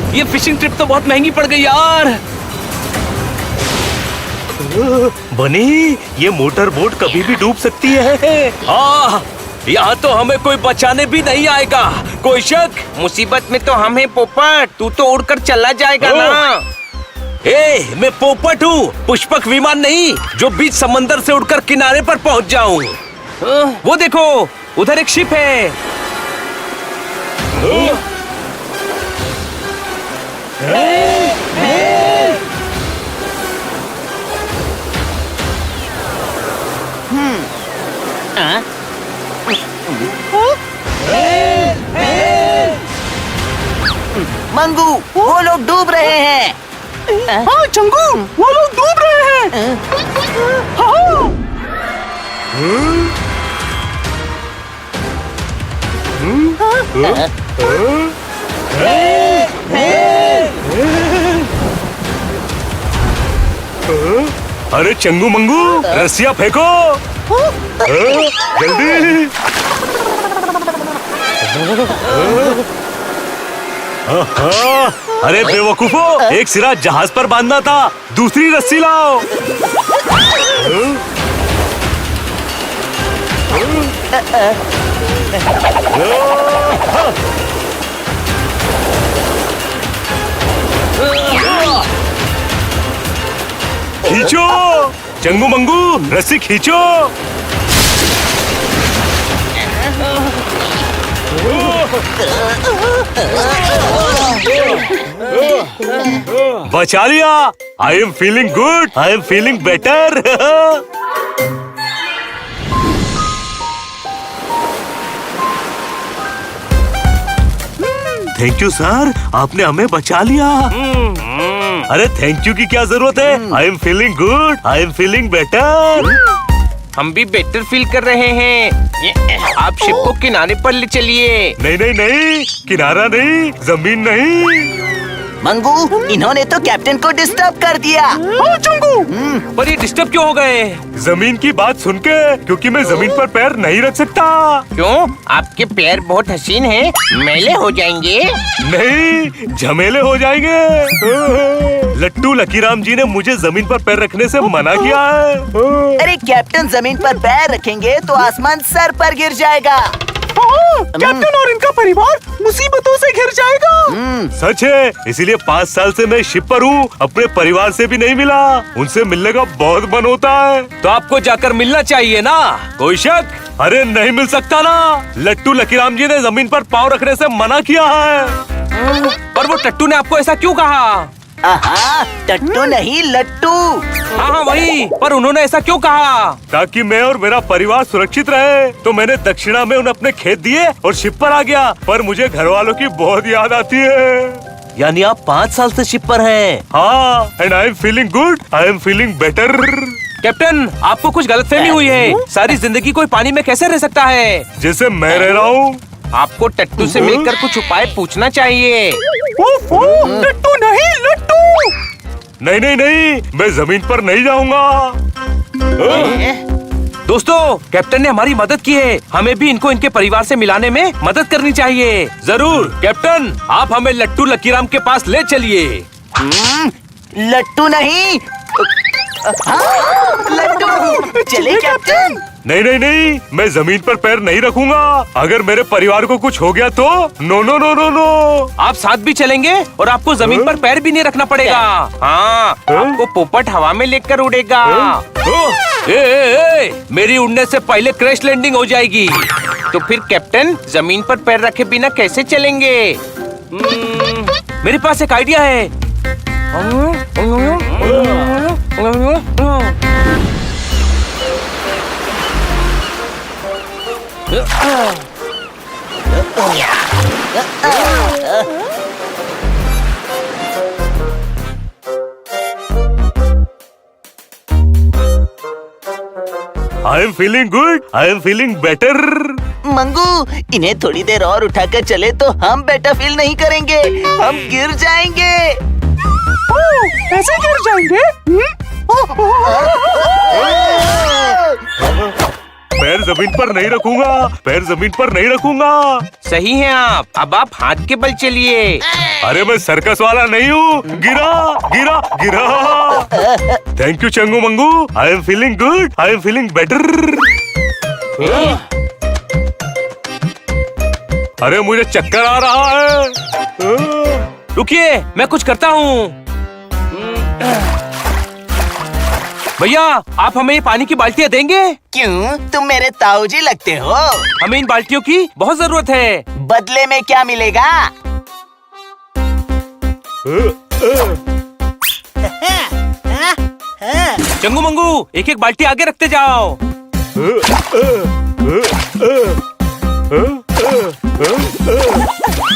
ये fishing trip तो बहुत महंगी पड़ गई यार। बनी, ये मोटर बोट कभी भी डूब सकती है। हाँ, यहाँ तो हमें कोई बचाने भी नहीं आएगा। कोई शक? मुसीबत में तो हम हैं पोपट, तू तो उड़कर चला जाएगा ना। मैं पोपट हूँ, पुष्पक विमान नहीं जो बीच समंदर से उड़कर किनारे पर पहुँच जाऊँ। वो देखो, उधर एक शिप है। मंगू, वो लोग डूब रहे हैं। हाँ चंगू, वो लोग डूब रहे हैं। हाँ। अरे चंगू मंगू, रस्सियाँ फेंको। जल्दी। अरे बेवकूफो, एक सिरा जहाज पर बांधना था, दूसरी रस्सी लाओ। खींचो चंगू मंगू, रस्सी खींचो। बचा लिया। आई am feeling good, I am feeling better. Thank you sir, आपने हमें बचा लिया। अरे थैंक यू की क्या जरूरत है। आई am feeling good, I am feeling better. हम भी बेटर फील कर रहे हैं। आप शिप को किनारे पर ले चलिए। नहीं नहीं नहीं, किनारा नहीं, जमीन नहीं। मंगू, इन्होंने तो कैप्टन को डिस्टर्ब कर दिया। पर ये डिस्टर्ब क्यों हो गए? जमीन की बात सुन के, क्योंकि मैं जमीन पर पैर नहीं रख सकता। क्यों? आपके पैर बहुत हसीन हैं, मैले हो जाएंगे। नहीं, झमेले हो जाएंगे। लट्टू लकीराम जी ने मुझे जमीन पर पैर रखने से मना किया है। अरे कैप्टन जमीन पर पैर रखेंगे तो आसमान सर पर गिर जाएगा। कैप्टन और इनका परिवार मुसीबतों से घिर जाएगा। सच है, इसीलिए 5 साल से मैं शिप पर हूँ, अपने परिवार से भी नहीं मिला। उनसे मिलने का बहुत मन होता है। तो आपको जाकर मिलना चाहिए ना। कोई शक? अरे नहीं मिल सकता ना, लट्टू लकीराम जी ने जमीन पर पाँव रखने से मना किया है। पर वो टट्टू ने आपको ऐसा क्यों कहा? आहा, टट्टू नहीं लट्टू। हाँ वही, पर उन्होंने ऐसा क्यों कहा? ताकि मैं और मेरा परिवार सुरक्षित रहे। तो मैंने दक्षिणा में उन्हें अपने खेत दिए और शिप पर आ गया। पर मुझे घर वालों की बहुत याद आती है। यानी आप 5 साल से शिप पर हैं। हाँ, and I am feeling good, I am feeling better. Captain, आपको कुछ गलतफहमी हुई है। सारी जिंदगी कोई पानी में कैसे रह सकता है? जैसे मैं रह रहा हूँ। आपको टट्टू से मिलकर कुछ उपाय पूछना चाहिए। टट्टू नहीं, लट्टू। नहीं नहीं नहीं, मैं जमीन पर नहीं जाऊंगा। दोस्तों, कैप्टन ने हमारी मदद की है। हमें भी इनको इनके परिवार से मिलाने में मदद करनी चाहिए। जरूर कैप्टन, आप हमें लट्टू लकीराम के पास ले चलिए। लट्टू नहीं, लट्टू। चले कैप्टन। नहीं नहीं नहीं, मैं जमीन पर पैर नहीं रखूंगा। अगर मेरे परिवार को कुछ हो गया तो no no no no no. आप साथ भी चलेंगे और आपको जमीन पर पैर भी नहीं रखना पड़ेगा। हाँ, आपको पोपट हवा में लेकर उड़ेगा। मेरी उड़ने से पहले क्रैश लैंडिंग हो जाएगी। तो फिर कैप्टन, जमीन पर पैर रखे बिना कैसे चलेंगे? मेरे पास एक आइडिया है। आई am feeling good, I am feeling better. Mangu, इन्हें थोड़ी देर और उठाकर चले तो हम बेटर फील नहीं करेंगे, हम गिर जाएंगे। ऐसे गिर जाएंगे? पैर जमीन पर नहीं रखूंगा, पैर जमीन पर नहीं रखूंगा। सही है आप। अब आप हाथ के बल चलिए। अरे मैं सर्कस वाला नहीं हूँ। गिरा गिरा गिरा। Thank you Changu Mangu. I am feeling good, I am feeling better. अरे मुझे चक्कर आ रहा है। रुकिए, मैं कुछ करता हूँ। भैया, आप हमें ये पानी की बाल्टियाँ देंगे? क्यों, तुम मेरे ताऊजी लगते हो। हमें इन बाल्टियों की बहुत जरूरत है। बदले में क्या मिलेगा? चंगू मंगू, एक एक बाल्टी आगे रखते जाओ।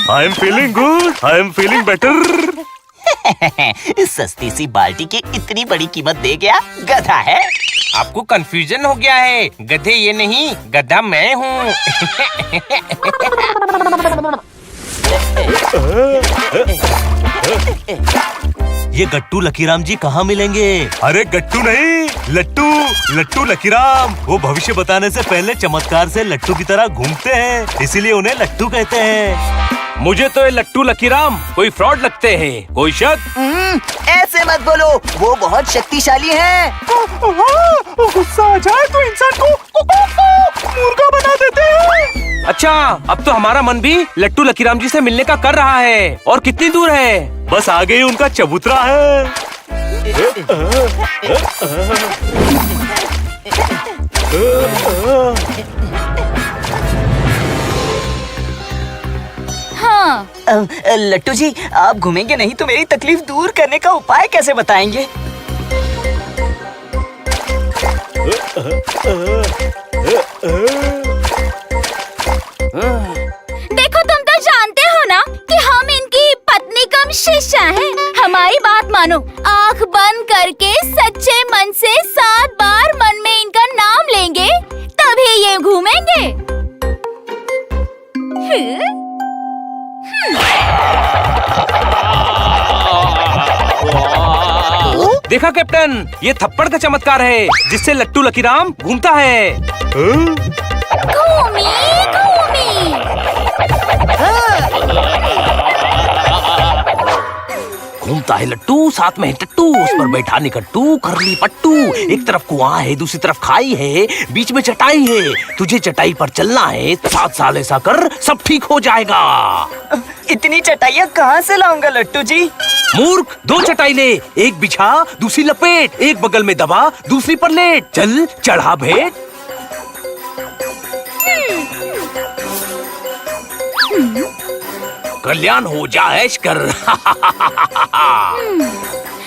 आई am feeling good, I am feeling better. सस्ती सी बाल्टी की इतनी बड़ी कीमत दे गया, गधा है। आपको कंफ्यूजन हो गया है। गधे ये नहीं, गधा मैं हूँ। ये गट्टू लकीराम जी कहाँ मिलेंगे? अरे गट्टू नहीं, लट्टू। लट्टू लकीराम वो भविष्य बताने से पहले चमत्कार से लट्टू की तरह घूमते हैं, इसीलिए उन्हें लट्टू कहते हैं। मुझे तो ये लट्टू लकीराम कोई फ्रॉड लगते हैं। कोई शक? ऐसे मत बोलो, वो बहुत शक्तिशाली हैं। गुस्सा आ जाए तो इंसान को मुर्गा बना देते हैं। अच्छा, अब तो हमारा मन भी लट्टू लकीराम जी से मिलने का कर रहा है। और कितनी दूर है? बस आगे ही उनका चबूतरा है। हाँ। लट्टू जी, आप घूमेंगे नहीं तो मेरी तकलीफ दूर करने का उपाय कैसे बताएंगे? देखो, तुम तो जानते हो ना कि हम इनकी पत्नी कम शिष्या हैं। हमारी बात मानो, आँख बंद करके सच्चे मन से 7 बार मन में इनका नाम लेंगे, तभी ये घूमेंगे। देखा कैप्टन, ये थप्पड़ का चमत्कार है जिससे लट्टू लकीराम घूमता है। घूमी घूमी। घूमता है लट्टू, साथ में है टट्टू, उस पर बैठा निकट्टू, करली पट्टू। एक तरफ कुआं है, दूसरी तरफ खाई है, बीच में चटाई है। तुझे चटाई पर चलना है, 7 साल ऐसा कर, सब ठीक हो जाएगा। इतनी चटाइयाँ कहाँ से लाऊंगा लट्टू जी? मूर्ख, 2 चटाई ले, एक बिछा, दूसरी लपेट, एक बगल में दबा, दूसरी पर लेट। चल, चढ़ा भेंट। कल्याण हो जाए ऐश कर।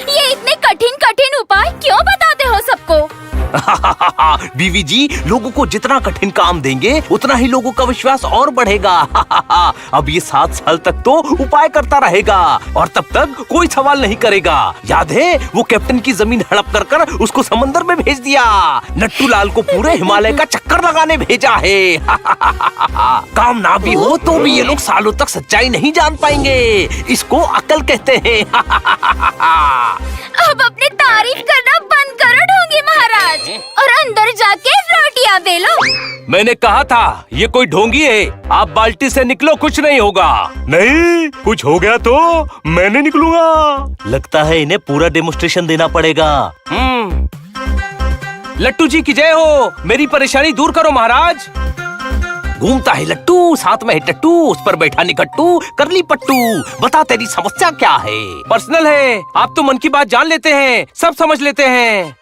ये इतने कठिन कठिन उपाय क्यों बताते हो सबको? बीवी जी, लोगों को जितना कठिन काम देंगे उतना ही लोगों का विश्वास और बढ़ेगा। अब ये 7 साल तक तो उपाय करता रहेगा और तब तक कोई सवाल नहीं करेगा। याद है, वो कैप्टन की जमीन हड़प कर उसको समंदर में भेज दिया। नट्टू लाल को पूरे हिमालय का चक्कर लगाने भेजा है। काम ना भी हो तो भी ये लोग सालों तक सच्चाई नहीं जान पाएंगे। इसको अकल कहते हैं। अब अपनी तारीफ करना बंद करो ढोंगी महाराज, और अंदर जाके रोटियां बेलो। मैंने कहा था ये कोई ढोंगी है। आप बाल्टी से निकलो, कुछ नहीं होगा। नहीं, कुछ हो गया तो मैं नहीं निकलूंगा। लगता है इन्हें पूरा डेमोन्स्ट्रेशन देना पड़ेगा। लट्टू जी की जय हो। मेरी परेशानी दूर करो महाराज। घूमता है लट्टू, साथ में है टट्टू, उस पर बैठा निकट्टू, करली पट्टू। बता तेरी समस्या क्या है? पर्सनल है, आप तो मन की बात जान लेते हैं, सब समझ लेते हैं।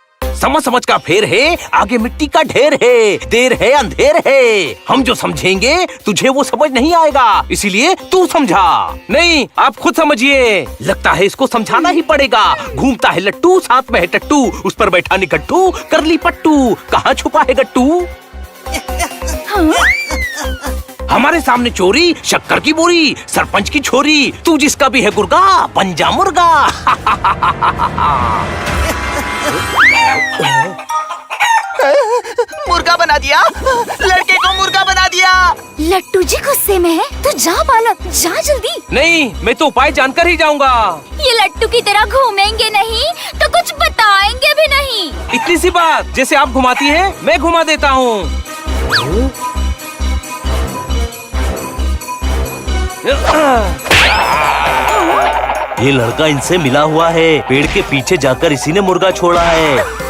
समझ का फेर है, आगे मिट्टी का ढेर है, देर है अंधेर है। हम जो समझेंगे तुझे वो समझ नहीं आएगा, इसीलिए तू समझा। नहीं, आप खुद समझिए। लगता है इसको समझाना ही पड़ेगा। घूमता है लट्टू, साथ में है टट्टू, उस पर बैठा निकट्टू, करली पट्टू। कहाँ छुपा है गट्टू? हमारे सामने चोरी, शक्कर की बोरी, सरपंच की छोरी। तू जिसका भी है गुर्गा, बन जा मुर्गा। मुर्गा बना दिया, लड़के को मुर्गा बना दिया। लट्टू जी गुस्से में है, तो जा बालक, जा जल्दी। नहीं, मैं तो उपाय जानकर ही जाऊंगा। ये लट्टू की तरह घूमेंगे नहीं तो कुछ बताएंगे भी नहीं। इतनी सी बात, जैसे आप घुमाती हैं, मैं घुमा देता हूँ। ये लड़का इनसे मिला हुआ है। पेड़ के पीछे जाकर इसी ने मुर्गा छोड़ा है।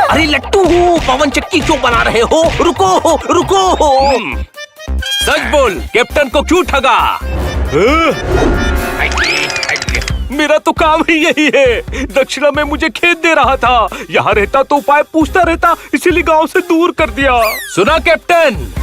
अरे लट्टू, पवन चक्की क्यों बना रहे हो? रुको रुको। सच बोल, कैप्टन को क्यों ठगा? मेरा तो काम ही यही है। दक्षिणा में मुझे खेत दे रहा था, यहाँ रहता तो उपाय पूछता रहता, इसीलिए गांव से दूर कर दिया। सुना कैप्टन?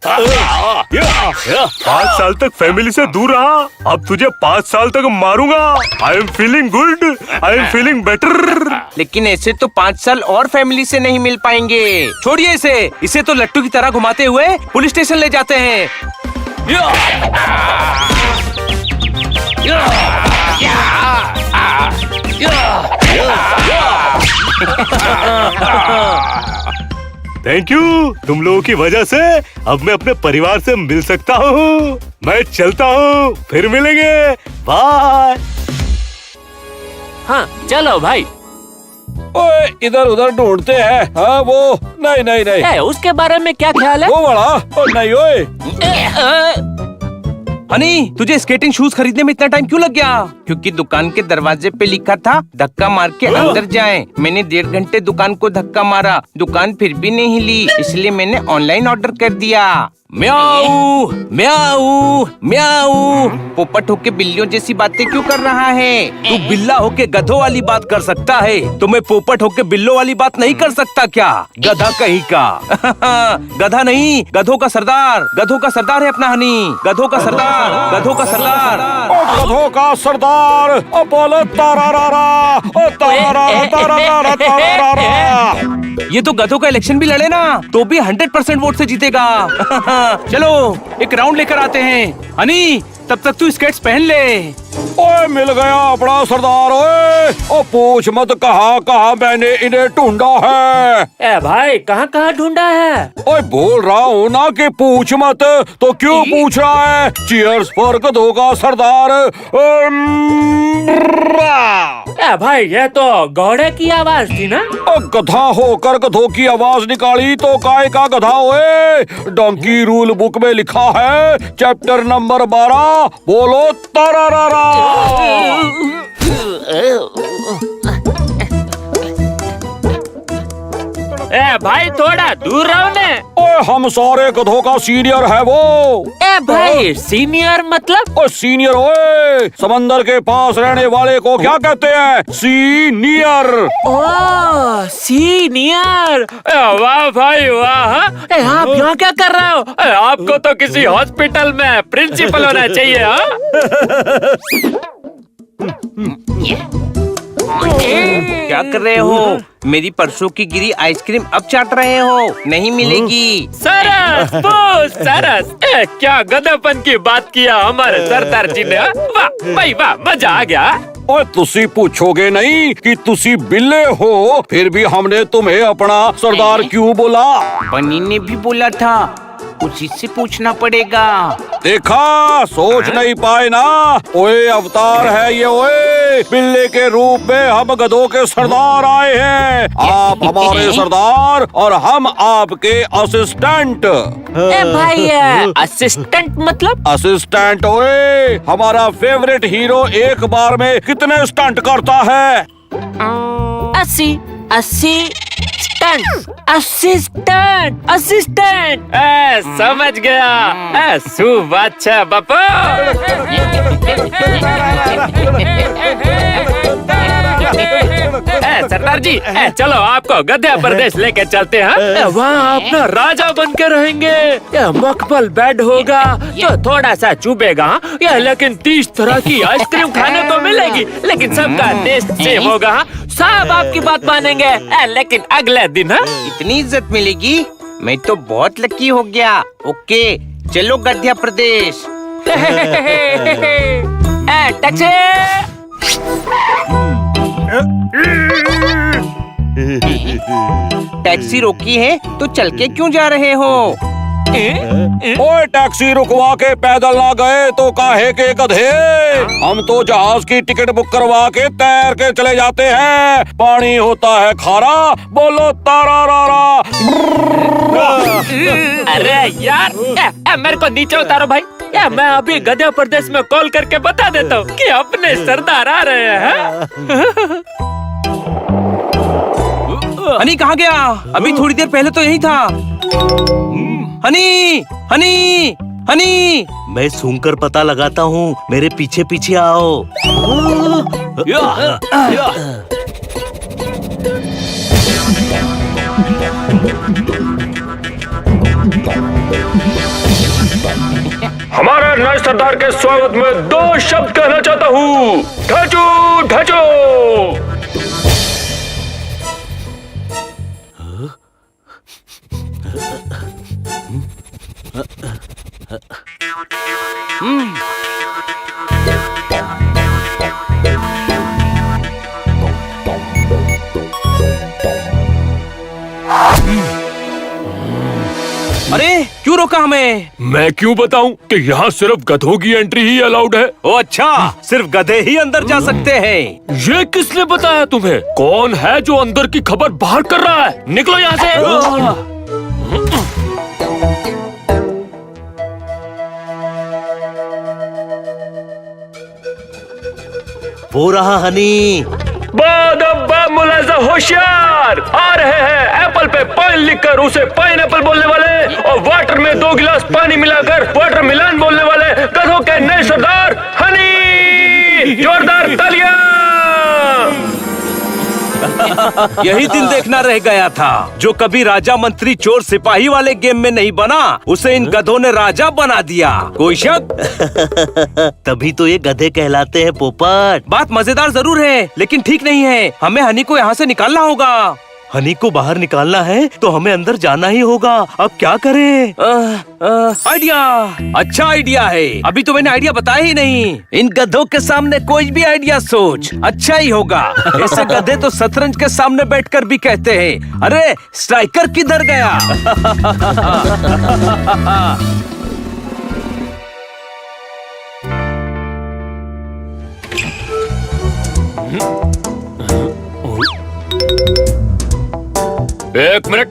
5 साल तक फैमिली से दूर रहा, अब तुझे 5 साल तक मारूंगा। आई am feeling good, I am feeling better. लेकिन ऐसे तो 5 साल और फैमिली से नहीं मिल पाएंगे। छोड़िए इसे तो लट्टू की तरह घुमाते हुए पुलिस स्टेशन ले जाते हैं। थैंक यू, तुम लोगों की वजह से अब मैं अपने परिवार से मिल सकता हूँ। मैं चलता हूँ, फिर मिलेंगे, बाय। हाँ चलो भाई। ओए इधर उधर ढूंढते हैं। हाँ वो नहीं उसके बारे में क्या ख्याल है? वो बड़ा नहीं ओए। हनी, तुझे स्केटिंग शूज खरीदने में इतना टाइम क्यों लग गया? क्योंकि दुकान के दरवाजे पे लिखा था धक्का मार के अंदर जाएं। मैंने 1.5 घंटे दुकान को धक्का मारा, दुकान फिर भी नहीं हिली, इसलिए मैंने ऑनलाइन ऑर्डर कर दिया। म्याऊ म्याऊ म्याऊ। पोपट होके बिल्लियों जैसी बातें क्यों कर रहा है? तू बिल्ला होके गधों वाली बात कर सकता है, तो मैं पोपट होके बिल्लों वाली बात नहीं कर सकता क्या? गधा कहीं का। गधा नहीं, गधों का सरदार। गधों का सरदार है अपना हनी। गधों का सरदार, गधों का सरदार। गधों का सरदार। बोलो तारारारा, तारारारा, तारारारा, तारारारा। ये तो गधों का इलेक्शन भी लड़े ना तो भी 100% वोट से जीतेगा। चलो एक राउंड लेकर आते हैं। हनी, तब तक तू स्केट्स पहन ले। ओए मिल गया अपना सरदार। ओए ओ पूछ मत कहाँ मैंने इन्हें ढूंढा है। ए भाई कहाँ ढूंढा है? ओए बोल रहा हूँ ना कि पूछ मत, तो क्यों पूछ रहा है? चीयर्स फॉर गधों का सरदार। ए भाई ये तो घोड़े की आवाज थी ना? गधा होकर गधों की आवाज निकाली तो काय का गधा होए? डोंकी रूल बुक में लिखा है, चैप्टर नंबर 12, बोलो तारारारा। ए भाई थोड़ा दूर रहो ने। ओए हम सारे गधों का सीनियर है वो। ए भाई सीनियर मतलब? ओ सीनियर ओए, समंदर के पास रहने वाले को क्या कहते हैं? सीनियर। ओह सीनियर। वाह भाई वाह। आप यहाँ क्या कर रहे हो? आपको तो किसी हॉस्पिटल में प्रिंसिपल होना चाहिए। क्या कर रहे हो? मेरी परसों की गिरी आइसक्रीम अब चाट रहे हो? नहीं मिलेगी। सरस सरस। क्या गधेपन की बात किया हमारे सरदार जी ने। वाह भाई वाह, मजा आ गया। और तुसी पूछोगे नहीं कि तुसी बिल्ले हो, फिर भी हमने तुम्हें अपना सरदार क्यों बोला? बनी ने भी बोला था, उसी से पूछना पड़ेगा। देखा, सोच नहीं पाए ना। ओए अवतार है ये। ओए बिल्ले के रूप में हम गधों के सरदार आए हैं। आप हमारे सरदार और हम आपके असिस्टेंट। ए भाई असिस्टेंट मतलब? असिस्टेंट ओए, हमारा फेवरेट हीरो एक बार में कितने स्टंट करता है? 80 असिस्टेंट। समझ गया। शुभ अच्छा बापू। सरदार जी चलो आपको गध्य प्रदेश लेके चलते हैं। वहाँ अपना राजा बन के रहेंगे। मकबल बेड होगा जो थोड़ा सा चुभेगा, लेकिन 30 तरह की आइसक्रीम खाने को मिलेगी, लेकिन सबका टेस्ट सेम होगा। सब आपकी बात मानेंगे, लेकिन अगले दिन इतनी इज्जत मिलेगी? मैं तो बहुत लकी हो गया। ओके चलो गध्य प्रदेश। टैक्सी। टैक्सी रोकी है तो चल के क्यों जा रहे हो? ओए टैक्सी रुकवा के पैदल ना गए तो काहे के गधे। हम तो जहाज की टिकट बुक करवा के तैर के चले जाते हैं। पानी होता है खारा, बोलो तारा रारा। अरे यार, मेरे को नीचे उतारो भाई। मैं अभी गध्य प्रदेश में कॉल करके बता देता हूँ कि अपने सरदार आ रहे हैं। हनी कहाँ गया? अभी थोड़ी देर पहले तो यही था। हनी, हनी, हनी। मैं सूंघकर पता लगाता हूँ, मेरे पीछे पीछे आओ। हमारे नए सरदार के स्वागत में 2 शब्द कहना चाहता हूँ। ढचो ढचो। अरे क्यों रोका हमें? मैं क्यों बताऊं कि यहाँ सिर्फ गधों की एंट्री ही अलाउड है। ओ अच्छा, सिर्फ गधे ही अंदर जा सकते हैं। ये किसने बताया तुम्हें? कौन है जो अंदर की खबर बाहर कर रहा है? निकलो यहाँ से। वो रहा हनी। बादब्बा मुलाजा होशियार आ रहे हैं। एप्पल पे पाइन लिखकर उसे पाइन एप्पल बोलने वाले और वाटर में 2 गिलास पानी मिलाकर वाटर मिलान बोलने वाले गधों के नए सरदार हनी। जोरदार तालियां। यही दिन देखना रह गया था। जो कभी राजा मंत्री चोर सिपाही वाले गेम में नहीं बना, उसे इन गधों ने राजा बना दिया। कोई शक? तभी तो ये गधे कहलाते हैं पोपट। बात मजेदार जरूर है, लेकिन ठीक नहीं है। हमें हनी को यहाँ से निकालना होगा। हनी को बाहर निकालना है तो हमें अंदर जाना ही होगा। अब क्या करें? आइडिया, अच्छा आइडिया है। अभी तो मैंने आइडिया बताया ही नहीं। इन गधों के सामने कोई भी आइडिया सोच, अच्छा ही होगा। ऐसे गधे तो शतरंज के सामने बैठकर भी कहते हैं, अरे स्ट्राइकर किधर गया? एक मिनट।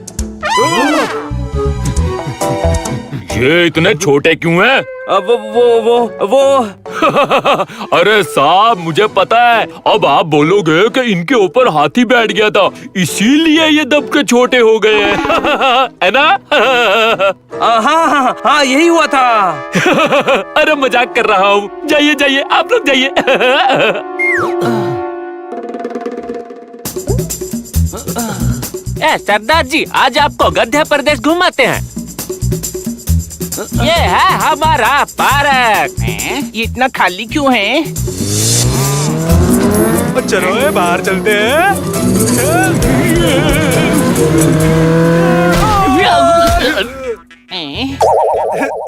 ये इतने छोटे क्यों हैं? वो अरे साहब, मुझे पता है। अब आप बोलोगे कि इनके ऊपर हाथी बैठ गया था, इसीलिए ये दब के छोटे हो गए हैं। है ना? हाँ, यही हुआ था। अरे मजाक कर रहा हूँ। जाइए जाइए, आप लोग जाइए। सरदार जी, आज आपको गध्य प्रदेश घुमाते हैं। ये है हमारा पार्क। ये इतना खाली क्यों है? चलो बाहर चलते हैं।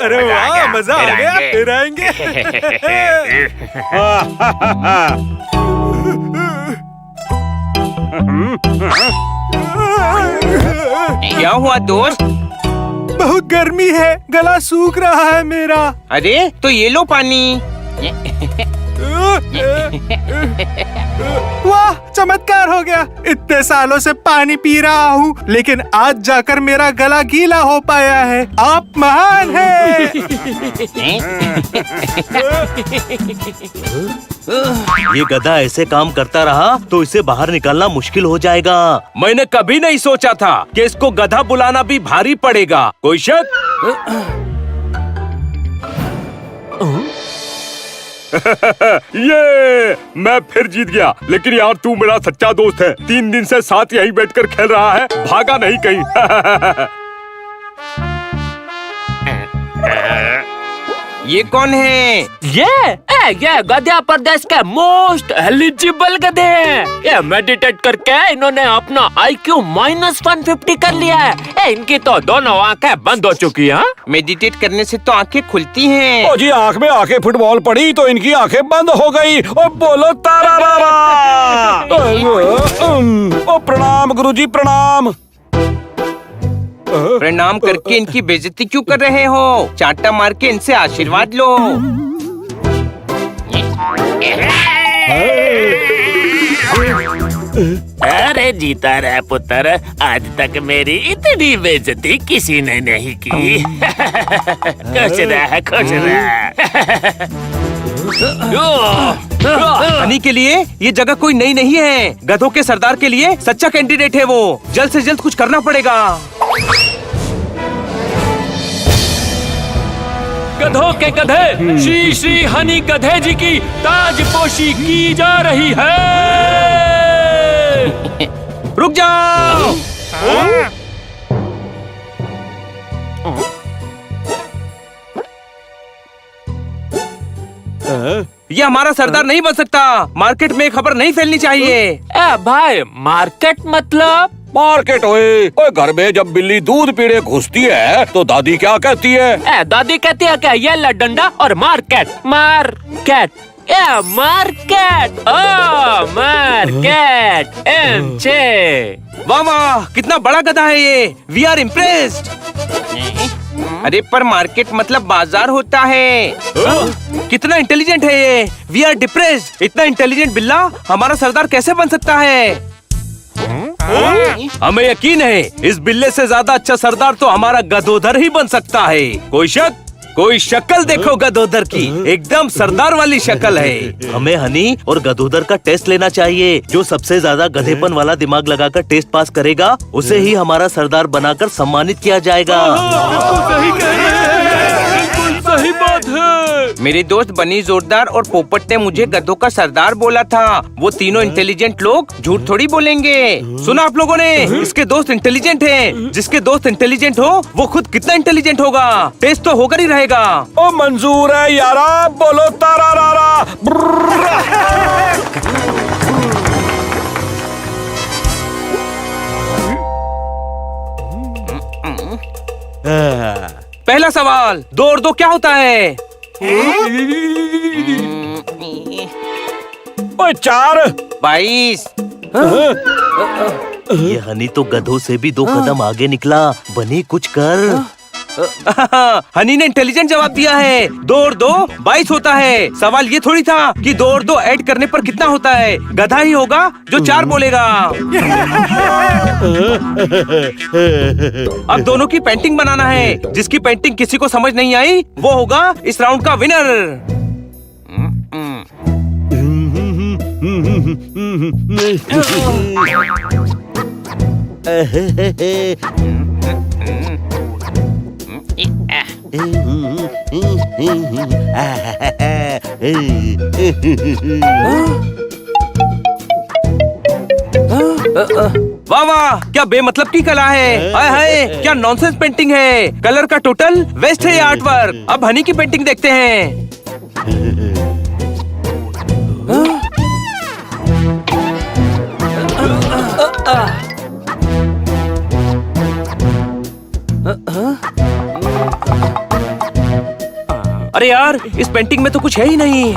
अरे वाह, मजा आ गया। फिर आएंगे। क्या हुआ दोस्त? बहुत गर्मी है, गला सूख रहा है मेरा। अरे तो ये लो पानी। वाह, चमत्कार हो गया। इतने सालों से पानी पी रहा हूँ, लेकिन आज जाकर मेरा गला गीला हो पाया है। आप महान हैं। ये गधा ऐसे काम करता रहा तो इसे बाहर निकालना मुश्किल हो जाएगा। मैंने कभी नहीं सोचा था कि इसको गधा बुलाना भी भारी पड़ेगा। कोई शक? ये मैं फिर जीत गया। लेकिन यार, तू मेरा सच्चा दोस्त है। 3 दिन से साथ यहीं बैठकर खेल रहा है, भागा नहीं कहीं। ये कौन है? ये ये गधा प्रदेश के मोस्ट एलिजिबल गधे हैं। ये मेडिटेट करके इन्होंने अपना IQ -150 कर लिया है। इनकी तो दोनों आंखें बंद हो चुकी हैं। मेडिटेट करने से तो आंखें खुलती हैं। ओ जी, आंख में आके फुटबॉल पड़ी तो इनकी आंखें बंद हो गई। ओ बोलो तारा रा। ओ प्रणाम गुरुजी, प्रणाम। प्रणाम करके इनकी बेइज्जती क्यों कर रहे हो? चांटा मार के इनसे आशीर्वाद लो। अरे जीता रहे पुत्र, आज तक मेरी इतनी बेइज्जती किसी ने नहीं की। खुश रह, खुश रह। हनी के लिए ये जगह कोई नई नहीं है। गधों के सरदार के लिए सच्चा कैंडिडेट है वो। जल्द से जल्द कुछ करना पड़ेगा। गधों के गधे श्री श्री हनी गधे जी की ताजपोशी की जा रही है। रुक जाओ। ये हमारा सरदार नहीं बन सकता। मार्केट में खबर नहीं फैलनी चाहिए। ए भाई, मार्केट मतलब? मार्केट ओए घर में जब बिल्ली दूध पीने घुसती है तो दादी क्या कहती है? दादी कहती है क्या? ये ला डंडा और मार्केट। मार्केट, मार्केट, ओ मार्केट। वाह वाह, कितना बड़ा गधा है ये। We are impressed. अरे पर मार्केट मतलब बाजार होता है। कितना इंटेलिजेंट है ये। We are depressed. इतना इंटेलिजेंट बिल्ला हमारा सरदार कैसे बन सकता है? हमें यकीन है इस बिल्ले से ज्यादा अच्छा सरदार तो हमारा गधोधर ही बन सकता है। कोई शक? कोई शक्ल देखो गधोधर की, एकदम सरदार वाली शक्ल है। हमें हनी और गधोदर का टेस्ट लेना चाहिए। जो सबसे ज्यादा गधेपन वाला दिमाग लगाकर टेस्ट पास करेगा उसे ही हमारा सरदार बनाकर सम्मानित किया जाएगा। सही बात है। मेरे दोस्त बनी जोरदार और पोपट ने मुझे गधों का सरदार बोला था। वो तीनों इंटेलिजेंट लोग झूठ थोड़ी बोलेंगे। सुना आप लोगों ने? इसके दोस्त इंटेलिजेंट हैं। जिसके दोस्त इंटेलिजेंट हो वो खुद कितना इंटेलिजेंट होगा। टेस्ट तो होकर ही रहेगा। ओ मंजूर है यारा, बोलो तारा रा रा। पहला सवाल, 2 और 2 क्या होता है? ओए 4। 22। ये हनी तो गधों से भी 2 कदम आगे निकला। बनी कुछ कर। हनी ने इंटेलिजेंट जवाब दिया है। 2 और 2 22 होता है। सवाल ये थोड़ी था कि 2 और 2 ऐड करने पर कितना होता है। गधा ही होगा जो 4 बोलेगा। अब दोनों की पेंटिंग बनाना है। जिसकी पेंटिंग किसी को समझ नहीं आई वो होगा इस राउंड का विनर। वाह वाह, क्या बेमतलब की कला है। हाय हाय, क्या नॉनसेंस पेंटिंग है। कलर का टोटल वेस्ट है ये आर्ट वर्क। अब हनी की पेंटिंग देखते हैं। अरे यार, इस पेंटिंग में तो कुछ है ही नहीं।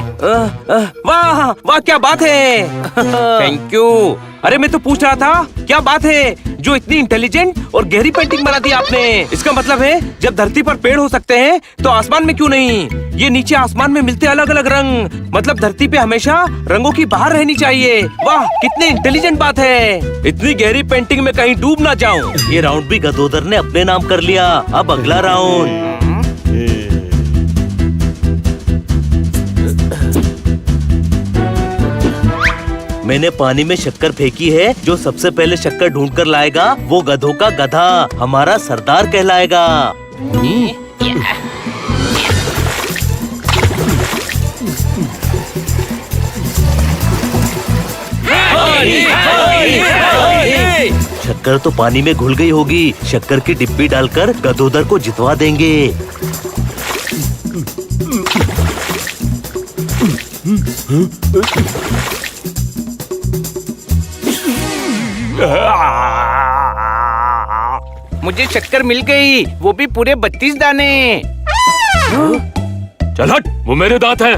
वाह वाह, क्या बात है। Thank you. अरे मैं तो पूछ रहा था क्या बात है जो इतनी इंटेलिजेंट और गहरी पेंटिंग बना दी आपने। इसका मतलब है जब धरती पर पेड़ हो सकते हैं तो आसमान में क्यों नहीं। ये नीचे आसमान में मिलते अलग अलग रंग, मतलब धरती पे हमेशा रंगों की बाहर रहनी चाहिए। वाह, कितनी इंटेलिजेंट बात है। इतनी गहरी पेंटिंग में कहीं डूब ना जाऊं। ये राउंड भी गधोदर ने अपने नाम कर लिया। अब अगला राउंड। मैंने पानी में शक्कर फेंकी है। जो सबसे पहले शक्कर ढूंढ कर लाएगा वो गधों का गधा हमारा सरदार कहलाएगा। शक्कर तो पानी में घुल गई होगी। शक्कर की डिब्बी डालकर गधोदर को जितवा देंगे। मुझे शक्कर मिल गई, वो भी पूरे 32 दाने। चल हट, वो मेरे दांत हैं।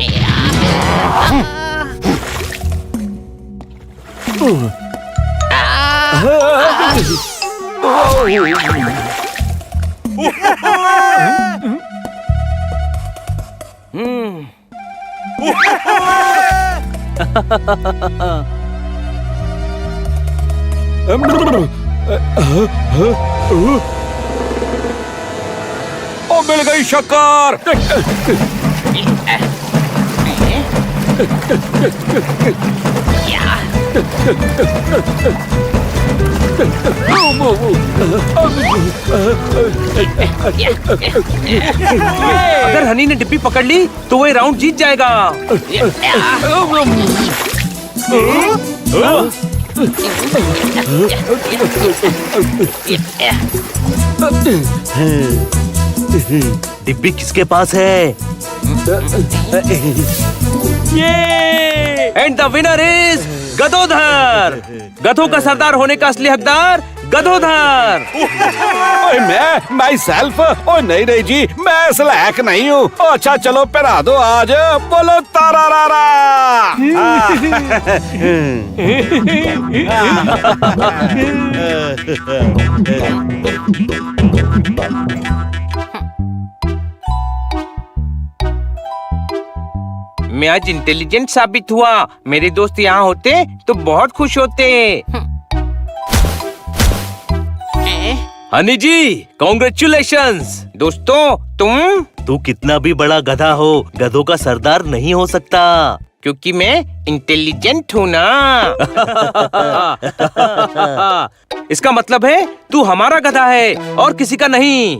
ओ मिल गई शक्कर। अगर हनी ने डिब्बी पकड़ ली तो वो ये राउंड जीत जाएगा। डिब्बी किसके पास है? And the winner is Gadodhar. गधों का सरदार होने का असली हकदार गदोधर। ओए मैं माई सेल्फ। ओ नहीं जी, मैं स्लैक नहीं हूँ। अच्छा चलो पहना दो आज, बोलो तारा रा। मैं आज इंटेलिजेंट साबित हुआ। मेरे दोस्त यहाँ होते तो बहुत खुश होते। हनी जी, कॉन्ग्रेचुलेशंस। दोस्तों तू कितना भी बड़ा गधा हो, गधों का सरदार नहीं हो सकता। क्योंकि मैं इंटेलिजेंट हूँ ना। इसका मतलब है तू हमारा गधा है और किसी का नहीं।